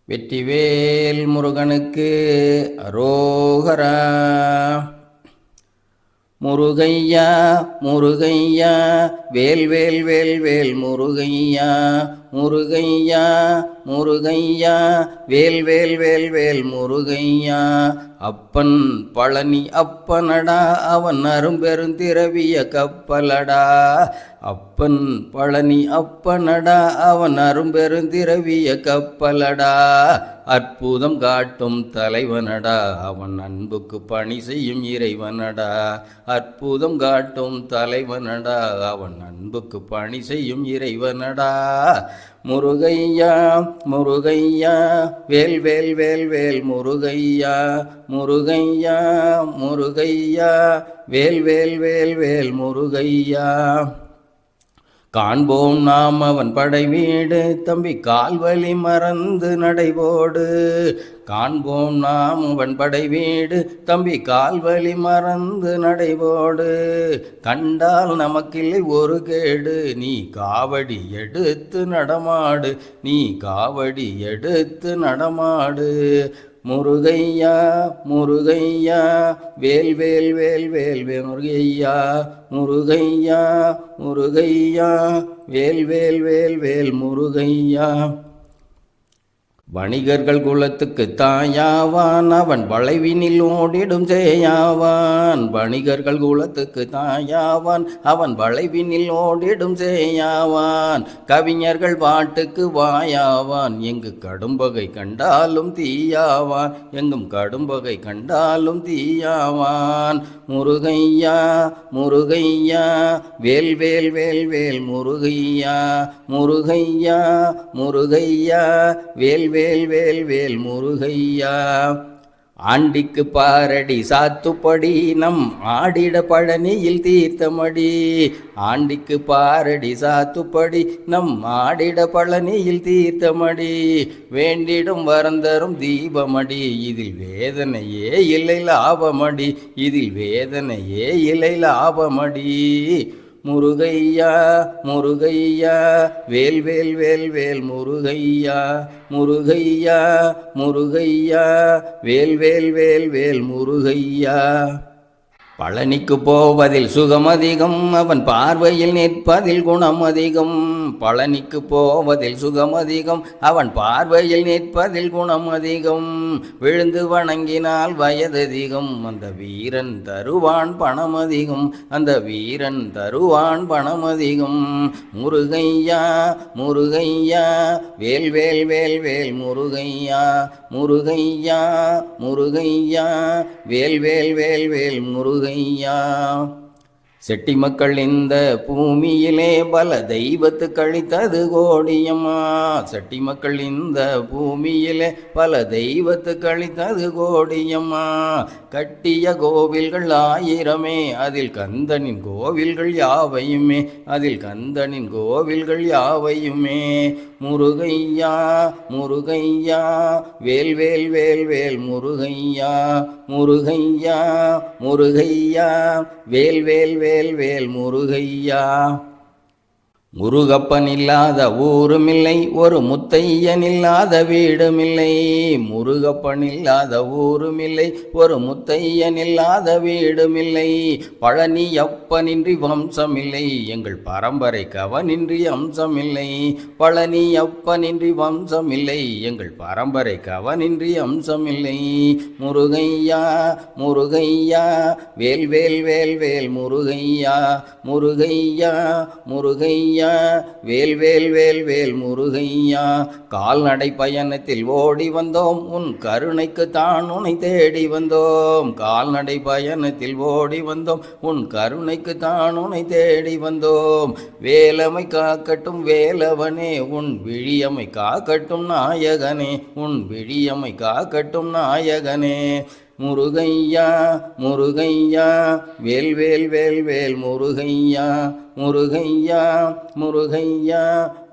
வெற்றிவேல் முருகனுக்கு அரோகரா. முருகையா முருகையா வேல் வேல் வேல் வேல் முருகையா முருகையா முருகையா வேல் வேல் வேல் வேல் முருகையா. அப்பன் பழனி அப்பனடா அவன் அரும்பெருந்திரவிய கப்பலடா. அப்பன் பழனி அப்பனடா அவன் அரும்பெருந்திரவிய கப்பலடா. அற்புதம் காட்டும் தலைவனடா அவன் அன்புக்கு பணி செய்யும் இறைவனடா. அற்புதம் காட்டும் தலைவனடா அவன் அன்புக்கு பணி செய்யும் இறைவனடா. முருகையா முருகையா வேல் வேல் வேல் வேல் முருகையா முருகையா முருகையா வேல் வேல் வேல் வேல் முருகையா. காண்போம் நாம் அவன் படை வீடு தம்பி கால்வழி மறந்து நடைபோடு. காண்போம் நாம் அவன் படை வீடு தம்பி கால்வழி மறந்து நடைபோடு. கண்டால் நமக்கில்லை ஒரு கேடு நீ காவடி எடுத்து நடமாடு. நீ காவடி எடுத்து நடமாடு. முருகையா முருகையா வேல் வேல் வேல் வேல் வேல் முருகையா முருகையா முருகையா வேல் வேல் வேல் வேல் முருகையா. வணிகர்கள் குலத்துக்கு தாயாவான் அவன் வளைவினில் ஓடிடும் சேயாவான். வணிகர்கள் குலத்துக்கு தாயாவான் அவன் வளைவினில் ஓடிடும் சேயாவான். கவிஞர்கள் பாட்டுக்கு வாயாவான் எங்கு கடும்பகை கண்டாலும் தீயாவான். எங்கும் கடும்பகை கண்டாலும் தீயாவான். முருகையா முருகையா வேல் வேல் வேல் வேல் முருகையா முருகையா முருகையா வேல் வேல் வேல் வேல் முருகையா. ஆண்டிக்கு பாரடி சாத்துப்படி நம் ஆடிட பழனியில் தீர்த்தமடி. ஆண்டிக்கு பாரடி சாத்துப்படி நம் ஆடிட பழனியில் தீர்த்தமடி. வேண்டிடும் வரந்தரும் தீபமடி இதில் வேதனையே இல்லை லாபமடி. இதில் வேதனையே இல்லை லாபமடி. முருகையா முருகையா வேல் வேல் வேல் வேல் முருகையா முருகையா முருகையா வேல் வேல் வேல் வேல் முருகையா. பழனிக்கு போவதில் சுகம் அதிகம் அவன் பார்வையில் நிற்பதில் குணம் அதிகம். பழனிக்கு போவதில் சுகம் அதிகம் அவன் பார்வையில் நிற்பதில் குணம் அதிகம். விழுந்து வணங்கினால் வயததிகம் அந்த வீரன் தருவான் பணம் அதிகம். அந்த வீரன் தருவான் பணம் அதிகம். முருகையா முருகையா வேல் வேல் வேல் வேல் முருகையா முருகையா முருகையா வேல் வேல் வேல் வேல் முருகையா. செட்டி மக்கள் இந்த பூமியிலே பல தெய்வத்து கழித்தது கோடியம்மா. செட்டி மக்கள் இந்த பூமியிலே பல தெய்வத்து கழித்தது கோடியம்மா. கட்டிய கோவில்கள் ஆயிரமே அதில் கந்தனின் கோவில்கள் யாவையுமே. அதில் கந்தனின் கோவில்கள் யாவையுமே. முருகையா முருகையா வேல் வேல் வேல் வேல் முருகையா முருகையா முருகையா வேல் வேல் வேல் வேல் முருகையா. முருகப்பன் இல்லாத ஊருமில்லை ஒரு முத்தையன் இல்லாத வீடுமில்லை. முருகப்பன் இல்லாத ஊருமில்லை ஒரு முத்தையன் இல்லாத வீடுமில்லை. பழனி அப்பனின்றி வம்சமில்லை எங்கள் பரம்பரை கவனின்றி அம்சமில்லை. பழனி அப்பனின்றி வம்சமில்லை எங்கள் பரம்பரை கவனின்றி அம்சமில்லை. முருகையா முருகையா வேல் வேல் வேல் வேல் முருகையா முருகையா முருகையா வேல் வேல் வேல் வேல் முருகையா. கால்நடை பயணத்தில் ஓடி வந்தோம் உன் கருணைக்கு தான் உன்னை தேடி வந்தோம். கால்நடை பயணத்தில் ஓடி வந்தோம் உன் கருணைக்கு தான் உன்னை தேடி வந்தோம். வேலமை காக்கட்டும் வேலவனே உன் விழியமை காக்கட்டும் நாயகனே. உன் விழியமை காக்கட்டும் நாயகனே. முருகையா முருகையா வேல் வேல் வேல் வேல் முருகையா முருகையா முருகையா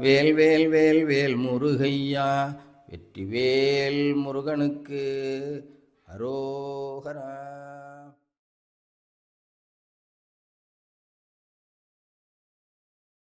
வேல் வேல் வேல் வேல் முருகையா. வெற்றிவேல் முருகனுக்கு அரோகரா.